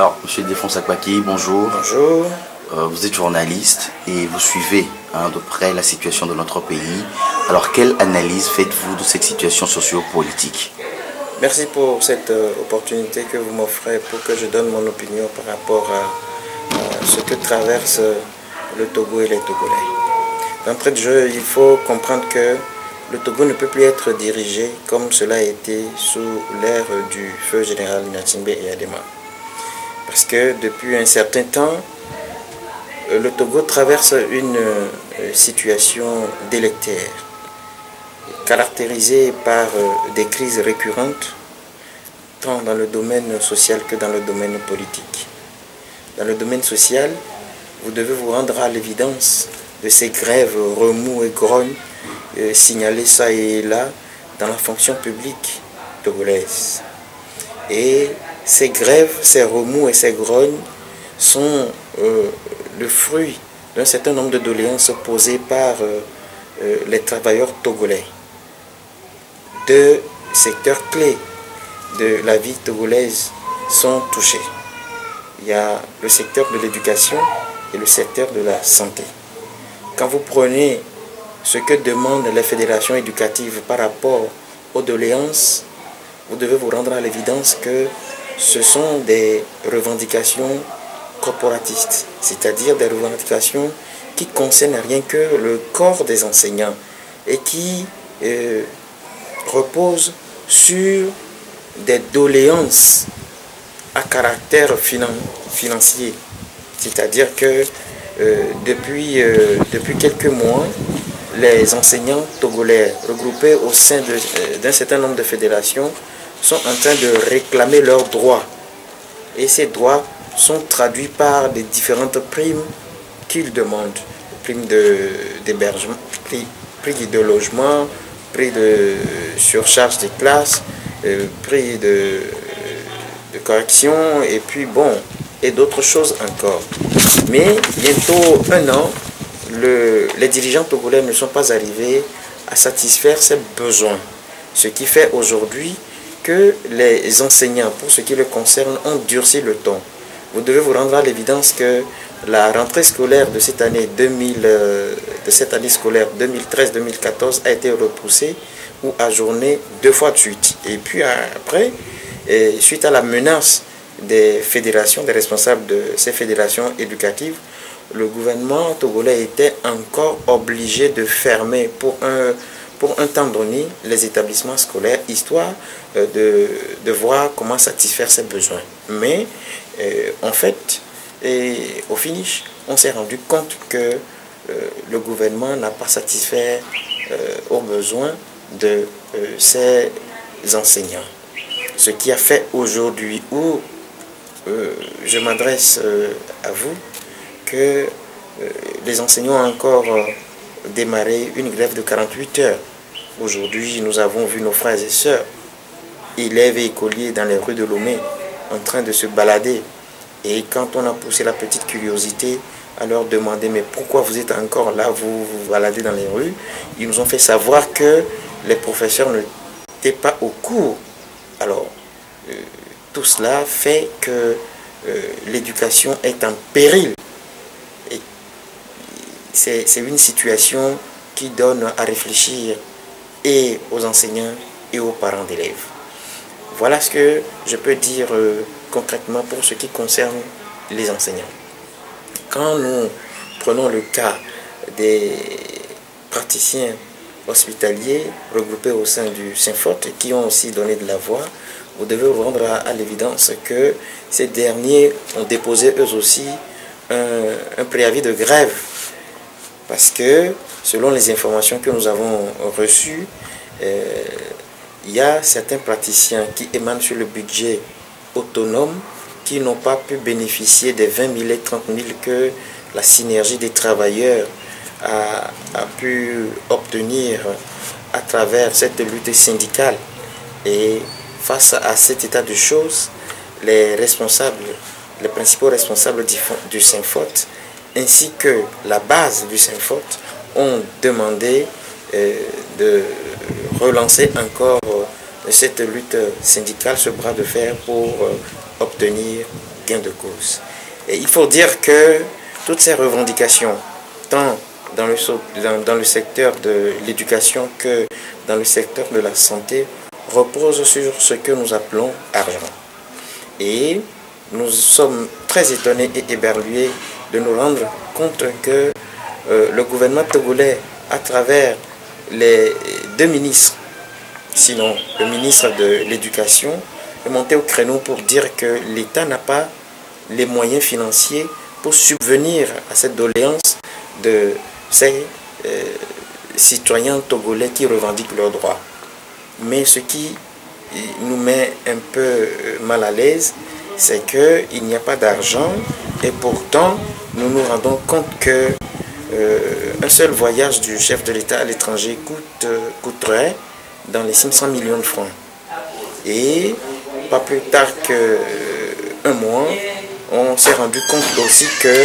Alors, Monsieur Défonce Akpaki, bonjour. Bonjour. Vous êtes journaliste et vous suivez de près la situation de notre pays. Alors, quelle analyse faites-vous de cette situation socio-politique? Merci pour cette opportunité que vous m'offrez pour que je donne mon opinion par rapport à ce que traverse le Togo et les Togolais. D'entrée de jeu, il faut comprendre que le Togo ne peut plus être dirigé comme cela a été sous l'ère du feu général Gnassingbé et Adema. Parce que depuis un certain temps, le Togo traverse une situation délétère, caractérisée par des crises récurrentes, tant dans le domaine social que dans le domaine politique. Dans le domaine social, vous devez vous rendre à l'évidence de ces grèves, remous et grognes signalées ça et là dans la fonction publique togolaise. Et ces grèves, ces remous et ces grognes sont le fruit d'un certain nombre de doléances posées par les travailleurs togolais. Deux secteurs clés de la vie togolaise sont touchés. Il y a le secteur de l'éducation et le secteur de la santé. Quand vous prenez ce que demandent les fédérations éducatives par rapport aux doléances, vous devez vous rendre à l'évidence que ce sont des revendications corporatistes, c'est-à-dire des revendications qui concernent rien que le corps des enseignants et qui reposent sur des doléances à caractère financier. C'est-à-dire que depuis quelques mois, les enseignants togolais regroupés au sein d'un certain nombre de fédérations sont en train de réclamer leurs droits. Et ces droits sont traduits par des différentes primes qu'ils demandent. Primes d'hébergement, prix de logement, prix de surcharge des classes, prix de correction, et puis bon, et d'autres choses encore. Mais bientôt un an, les dirigeants togolais ne sont pas arrivés à satisfaire ces besoins. Ce qui fait aujourd'hui que les enseignants, pour ce qui les concerne, ont durci le ton. Vous devez vous rendre à l'évidence que la rentrée scolaire de cette année scolaire 2013-2014 a été repoussée ou ajournée 2 fois de suite. Et puis après, suite à la menace des fédérations, des responsables de ces fédérations éducatives, le gouvernement togolais était encore obligé de fermer pour un temps donné les établissements scolaires, histoire de voir comment satisfaire ses besoins. Mais en fait, au finish, on s'est rendu compte que le gouvernement n'a pas satisfait aux besoins de ses enseignants. Ce qui a fait aujourd'hui où je m'adresse à vous, que les enseignants ont encore démarré une grève de 48 heures. Aujourd'hui, nous avons vu nos frères et sœurs, élèves et écoliers dans les rues de Lomé, en train de se balader. Et quand on a poussé la petite curiosité à leur demander mais pourquoi vous êtes encore là, vous vous baladez dans les rues, ils nous ont fait savoir que les professeurs n'étaient pas au cours. Alors, tout cela fait que l'éducation est en péril. C'est une situation qui donne à réfléchir et aux enseignants et aux parents d'élèves. Voilà ce que je peux dire concrètement pour ce qui concerne les enseignants. Quand nous prenons le cas des praticiens hospitaliers regroupés au sein du SYNFOT qui ont aussi donné de la voix, vous devez vous rendre à l'évidence que ces derniers ont déposé eux aussi un préavis de grève. Parce que, selon les informations que nous avons reçues, il y a certains praticiens qui émanent sur le budget autonome qui n'ont pas pu bénéficier des 20 000 et 30 000 que la synergie des travailleurs a pu obtenir à travers cette lutte syndicale. Et face à cet état de choses, les principaux responsables du SYNFOT ainsi que la base du SYNFOT ont demandé de relancer encore cette lutte syndicale, ce bras de fer pour obtenir gain de cause. Et il faut dire que toutes ces revendications, tant dans le secteur de l'éducation que dans le secteur de la santé, reposent sur ce que nous appelons argent. Et nous sommes très étonnés et éberlués de nous rendre compte que le gouvernement togolais, à travers les deux ministres, sinon le ministre de l'Éducation, est monté au créneau pour dire que l'État n'a pas les moyens financiers pour subvenir à cette doléance de ces citoyens togolais qui revendiquent leurs droits. Mais ce qui nous met un peu mal à l'aise, c'est qu'il n'y a pas d'argent et pourtant nous nous rendons compte que un seul voyage du chef de l'État à l'étranger coûterait dans les 500 millions de francs. Et pas plus tard qu'un mois, on s'est rendu compte aussi que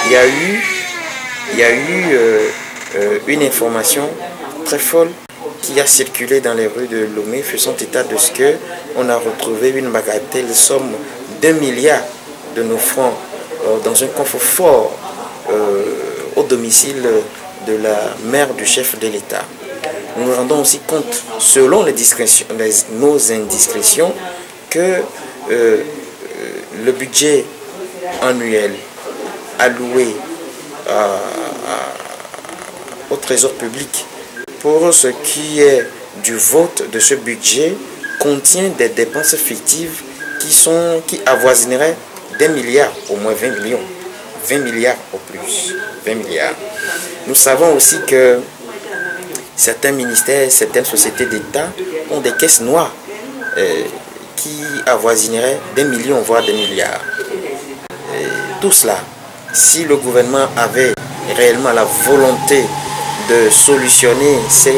il y a eu une information très folle qui a circulé dans les rues de Lomé, faisant état de ce qu'on a retrouvé une bagatelle somme d'1 milliard de nos francs dans un coffre-fort au domicile de la mère du chef de l'État. Nous nous rendons aussi compte, selon nos indiscrétions, que le budget annuel alloué au trésor public pour ce qui est du vote de ce budget contient des dépenses fictives qui avoisineraient des milliards, au moins 20 millions, 20 milliards au plus, 20 milliards. Nous savons aussi que certains ministères, certaines sociétés d'État ont des caisses noires qui avoisineraient des millions, voire des milliards. Et tout cela, si le gouvernement avait réellement la volonté de solutionner ces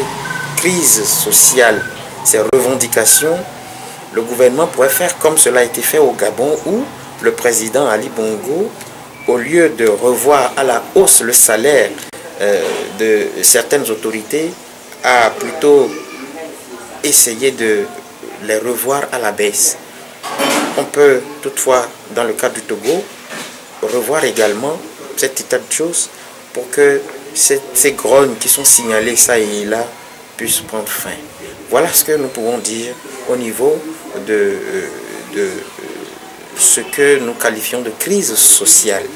crises sociales, ces revendications, le gouvernement pourrait faire comme cela a été fait au Gabon, où le président Ali Bongo, au lieu de revoir à la hausse le salaire de certaines autorités, a plutôt essayé de les revoir à la baisse. On peut toutefois, dans le cas du Togo, revoir également cet état de choses pour que ces grognes qui sont signalées ça et là puissent prendre fin. Voilà ce que nous pouvons dire au niveau de ce que nous qualifions de crise sociale.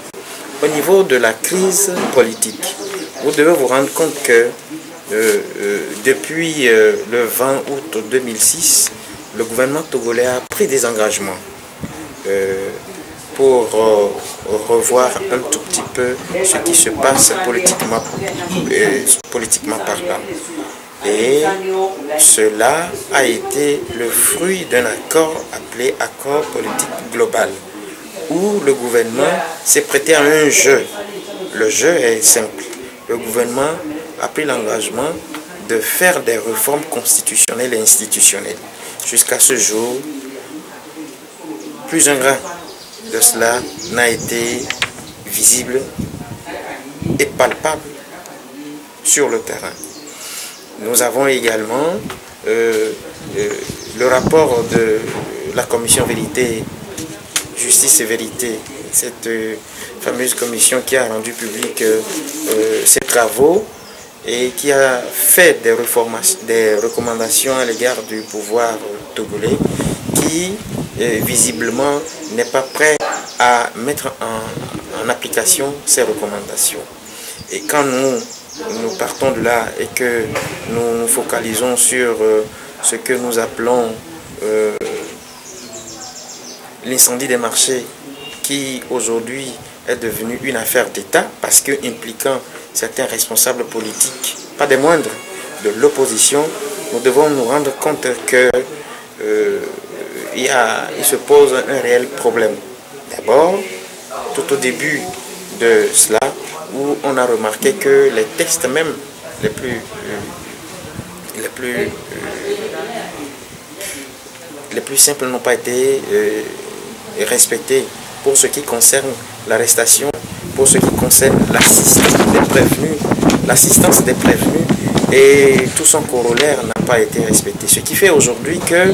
Au niveau de la crise politique, vous devez vous rendre compte que depuis le 20 août 2006, le gouvernement togolais a pris des engagements pour revoir un tout petit peu ce qui se passe politiquement parlant. Et cela a été le fruit d'un accord appelé accord politique global, où le gouvernement s'est prêté à un jeu. Le jeu est simple. Le gouvernement a pris l'engagement de faire des réformes constitutionnelles et institutionnelles. Jusqu'à ce jour, plus un grain de cela n'a été visible et palpable sur le terrain. Nous avons également le rapport de la commission Vérité, Justice et Vérité, cette fameuse commission qui a rendu public ses travaux et qui a fait des recommandations à l'égard du pouvoir togolais qui visiblement n'est pas prêt à mettre en application ces recommandations. Et quand nous partons de là et que nous nous focalisons sur ce que nous appelons l'incendie des marchés, qui aujourd'hui est devenu une affaire d'État parce que impliquant certains responsables politiques, pas des moindres, de l'opposition, nous devons nous rendre compte que il se pose un réel problème. D'abord, tout au début de cela, où on a remarqué que les textes même les plus simples n'ont pas été respectés pour ce qui concerne l'arrestation, pour ce qui concerne l'assistance des prévenus et tout son corollaire n'a pas été respecté. Ce qui fait aujourd'hui que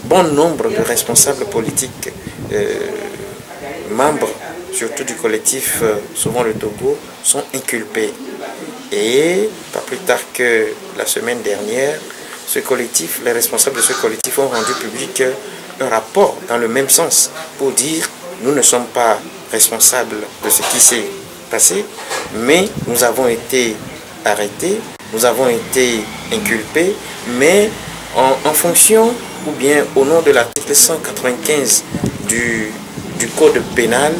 bon nombre de responsables politiques membres, surtout du collectif Sauvons le Togo, sont inculpés. Et pas plus tard que la semaine dernière, ce collectif, les responsables de ce collectif ont rendu public un rapport dans le même sens pour dire nous ne sommes pas responsables de ce qui s'est passé, mais nous avons été arrêtés, nous avons été inculpés, mais en fonction ou bien au nom de l'article 195 du Code pénal,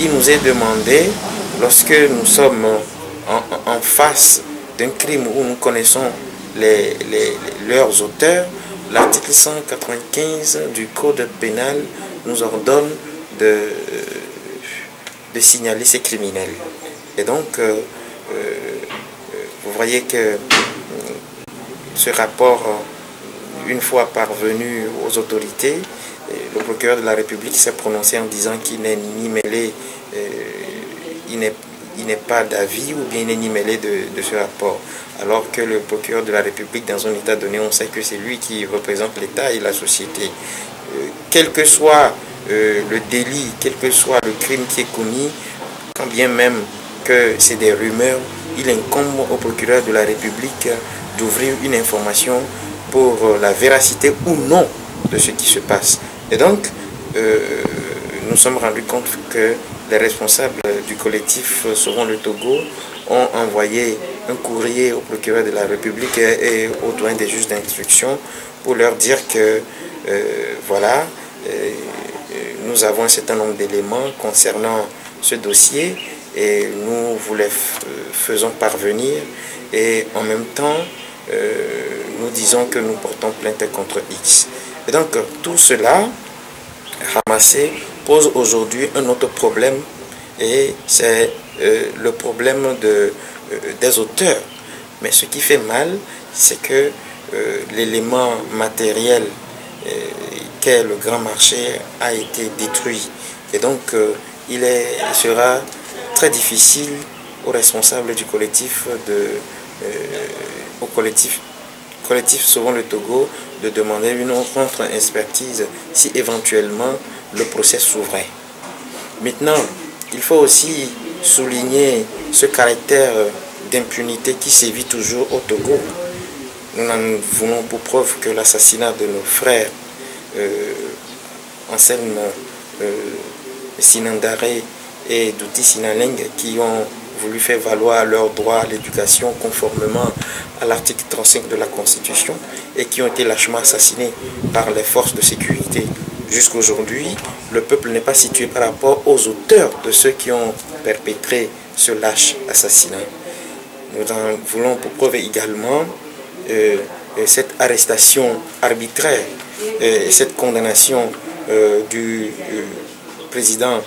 il nous est demandé, lorsque nous sommes en face d'un crime où nous connaissons leurs auteurs, l'article 195 du Code pénal nous ordonne de signaler ces criminels. Et donc, vous voyez que ce rapport, une fois parvenu aux autorités, le procureur de la République s'est prononcé en disant qu'il n'est ni mêlé, il n'est pas d'avis ou bien il n'est ni mêlé de ce rapport. Alors que le procureur de la République, dans un état donné, on sait que c'est lui qui représente l'État et la société. Quel que soit le délit, quel que soit le crime qui est commis, quand bien même que c'est des rumeurs, il incombe au procureur de la République d'ouvrir une information pour la véracité ou non de ce qui se passe. Et donc, nous sommes rendus compte que les responsables du collectif Sauvons le Togo ont envoyé un courrier au procureur de la République et au doyen des juges d'instruction pour leur dire que voilà, nous avons un certain nombre d'éléments concernant ce dossier et nous vous les faisons parvenir, et en même temps nous disons que nous portons plainte contre X. Et donc tout cela ramassé pose aujourd'hui un autre problème, et c'est le problème des auteurs. Mais ce qui fait mal, c'est que l'élément matériel qu'est le grand marché a été détruit. Et donc il sera très difficile aux responsables du collectif, au collectif Sauvons le Togo, de demander une contre-expertise si éventuellement le procès s'ouvrait. Maintenant, il faut aussi souligner ce caractère d'impunité qui sévit toujours au Togo. Nous en voulons pour preuve que l'assassinat de nos frères Anselme Sinandare et Douti Sinaleng, qui ont voulu faire valoir leur droit à l'éducation conformément à l'article 35 de la Constitution et qui ont été lâchement assassinés par les forces de sécurité. Jusqu'aujourd'hui, le peuple n'est pas situé par rapport aux auteurs de ceux qui ont perpétré ce lâche assassinat. Nous en voulons pour preuve également cette arrestation arbitraire, cette condamnation du président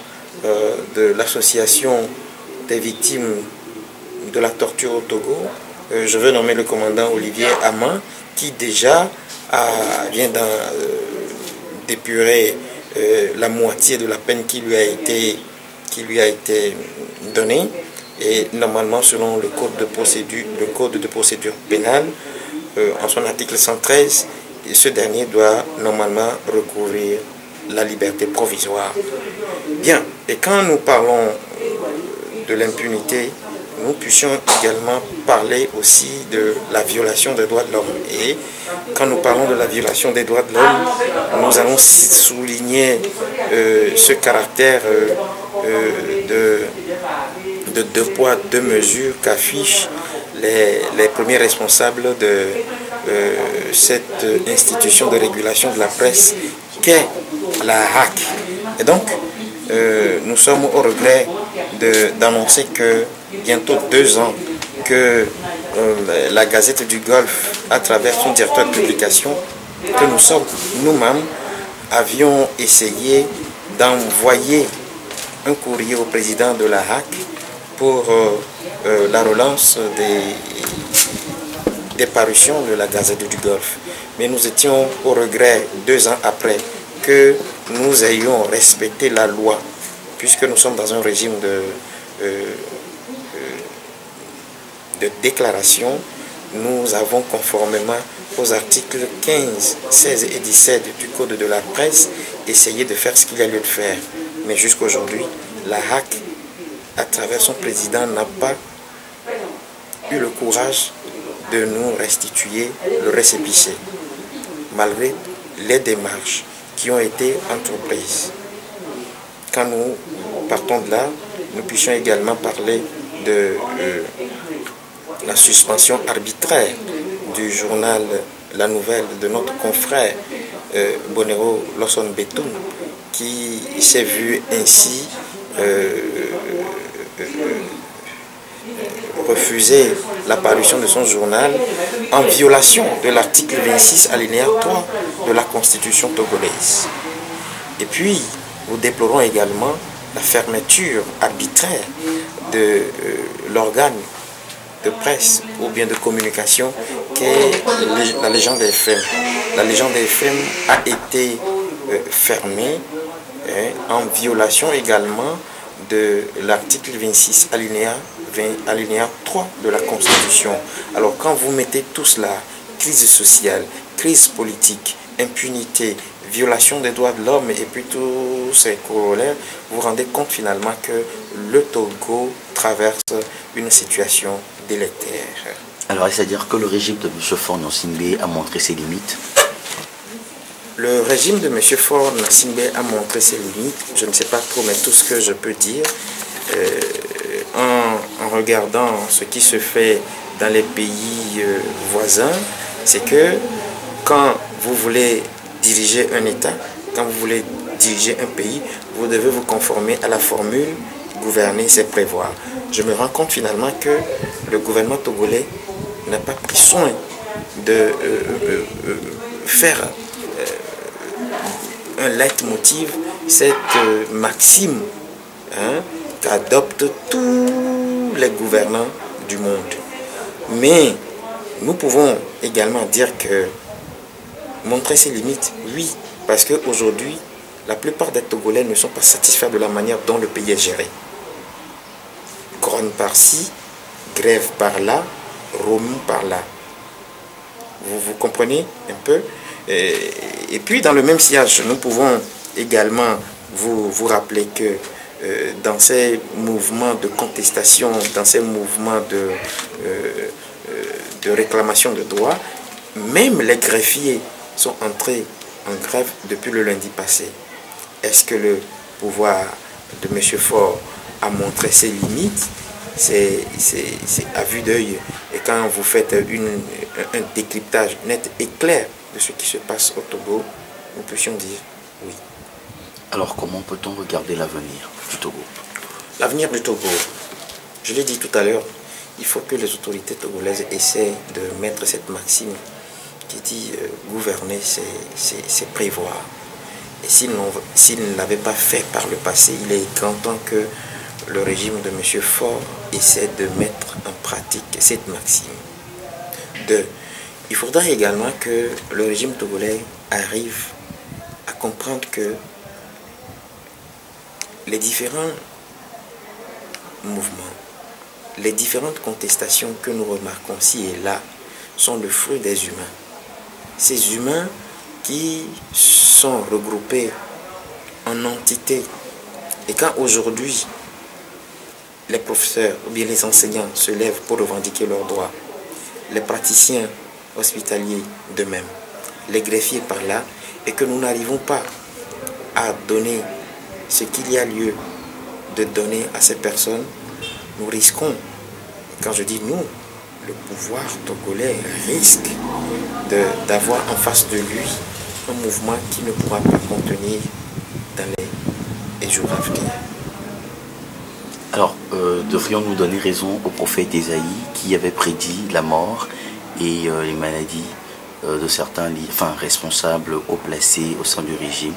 de l'association des victimes de la torture au Togo. Je veux nommer le commandant Olivier Aman, qui déjà vient d'épurer la moitié de la peine qui lui a été donnée. Et normalement, selon le code de procédure pénale, en son article 113, ce dernier doit normalement recouvrir la liberté provisoire. Bien, et quand nous parlons de l'impunité, nous puissions également parler aussi de la violation des droits de l'homme. Et quand nous parlons de la violation des droits de l'homme, nous allons souligner ce caractère de deux poids, deux mesures qu'affichent les premiers responsables de cette institution de régulation de la presse qu'est la HAC. Et donc, nous sommes au regret d'annoncer que bientôt 2 ans que la Gazette du Golfe, à travers son directeur de publication, que nous sommes nous-mêmes, avions essayé d'envoyer un courrier au président de la HAC pour la relance des parutions de la Gazette du Golfe. Mais nous étions au regret 2 ans après que nous ayons respecté la loi, puisque nous sommes dans un régime de déclaration. Nous avons, conformément aux articles 15, 16 et 17 du Code de la presse, essayé de faire ce qu'il y a lieu de faire. Mais jusqu'aujourd'hui, la HAC, à travers son président, n'a pas eu le courage de nous restituer le récépissé, malgré les démarches qui ont été entreprises. Quand nous partons de là, nous puissions également parler de la suspension arbitraire du journal La Nouvelle de notre confrère Bonero Lawson Betoun, qui s'est vu ainsi refuser la parution de son journal en violation de l'article 26 alinéa 3 de la Constitution togolaise. Et puis, nous déplorons également la fermeture arbitraire de l'organe de presse ou bien de communication qu'est la Légende FM. La Légende FM a été fermée en violation également de l'article 26 alinéa 3 de la Constitution. Alors quand vous mettez tout cela, crise sociale, crise politique, impunité, violation des droits de l'homme et puis tous ces corollaires, vous vous rendez compte finalement que le Togo traverse une situation délétère. Alors, c'est-à-dire que le régime de M. Faure Gnassingbé a montré ses limites? Le régime de M. Faure Gnassingbé a montré ses limites, je ne sais pas trop, mais tout ce que je peux dire, en regardant ce qui se fait dans les pays voisins, c'est que quand vous voulez diriger un État, quand vous voulez diriger un pays, vous devez vous conformer à la formule « gouverner, c'est prévoir ». Je me rends compte finalement que le gouvernement togolais n'a pas pris soin de faire un leitmotiv, cette maxime qu'adoptent tous les gouvernants du monde. Mais nous pouvons également dire que montrer ses limites, oui, parce qu'aujourd'hui, la plupart des Togolais ne sont pas satisfaits de la manière dont le pays est géré. Corne par-ci, grève par-là, remous par-là. Vous comprenez un peu? Et puis, dans le même sillage, nous pouvons également vous rappeler que dans ces mouvements de contestation, dans ces mouvements de réclamation de droits, même les greffiers sont entrés en grève depuis le lundi passé. Est-ce que le pouvoir de M. Faure a montré ses limites? C'est à vue d'œil. Et quand vous faites un décryptage net et clair de ce qui se passe au Togo, nous puissions dire oui. Alors comment peut-on regarder l'avenir du Togo? L'avenir du Togo, je l'ai dit tout à l'heure, il faut que les autorités togolaises essaient de mettre cette maxime qui dit gouverner, c'est prévoir. Et s'ils ne l'avaient pas fait par le passé, il est grand temps que le régime de M. Faure essaie de mettre en pratique cette maxime. 2. Il faudra également que le régime togolais arrive à comprendre que les différents mouvements, les différentes contestations que nous remarquons ci et là sont le fruit des humains. Ces humains qui sont regroupés en entités. Et quand aujourd'hui, les professeurs ou bien les enseignants se lèvent pour revendiquer leurs droits, les praticiens hospitaliers de même, les greffiers par là, et que nous n'arrivons pas à donner ce qu'il y a lieu de donner à ces personnes, nous risquons, quand je dis nous, le pouvoir togolais risque d'avoir en face de lui un mouvement qui ne pourra pas contenir dans les jours à venir. Alors, devrions-nous donner raison au prophète Ésaïe qui avait prédit la mort et les maladies de certains responsables haut placés au sein du régime?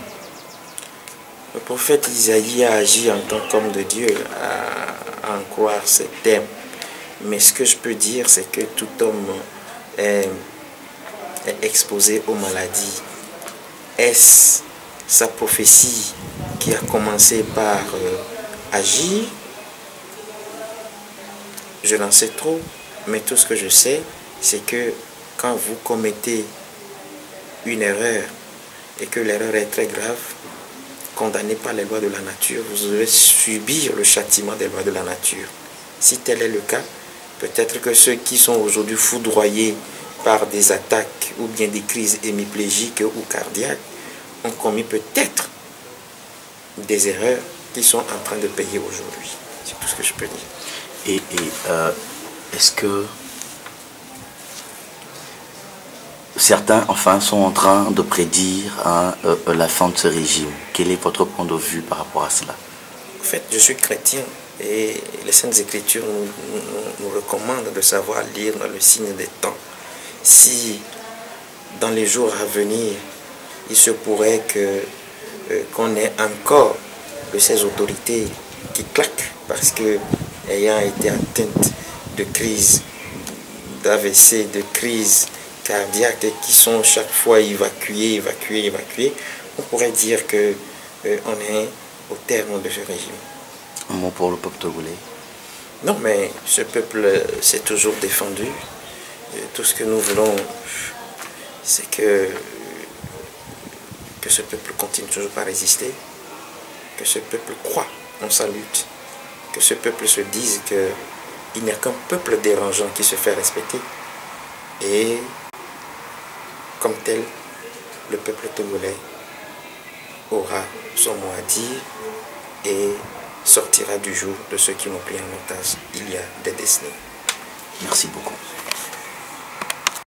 Le prophète Isaïe a agi en tant qu'homme de Dieu, à en croire ses termes. Mais ce que je peux dire, c'est que tout homme est exposé aux maladies. Est-ce sa prophétie qui a commencé par agir? Je n'en sais trop, mais tout ce que je sais, c'est que quand vous commettez une erreur et que l'erreur est très grave, condamné par les lois de la nature, vous devez subir le châtiment des lois de la nature. Si tel est le cas, peut-être que ceux qui sont aujourd'hui foudroyés par des attaques ou bien des crises hémiplégiques ou cardiaques ont commis peut-être des erreurs qu'ils sont en train de payer aujourd'hui. C'est tout ce que je peux dire. Et est-ce que certains, enfin, sont en train de prédire la fin de ce régime? Quel est votre point de vue par rapport à cela? En fait, je suis chrétien et les Saintes Écritures nous recommandent de savoir lire dans le signe des temps. Si dans les jours à venir, il se pourrait qu'on ait encore de ces autorités qui claquent parce que ayant été atteintes de crises d'AVC, de crises cardiaques et qui sont chaque fois évacuées, on pourrait dire que on est au terme de ce régime. Un mot pour le peuple togolais? Non, mais ce peuple s'est toujours défendu. Et tout ce que nous voulons, c'est que ce peuple continue toujours à résister, que ce peuple croit en sa lutte, que ce peuple se dise qu'il n'y a qu'un peuple dérangeant qui se fait respecter. Et comme tel, le peuple togolais aura son mot à dire et sortira du jour de ceux qui l'ont pris en otage il y a des décennies. Merci beaucoup.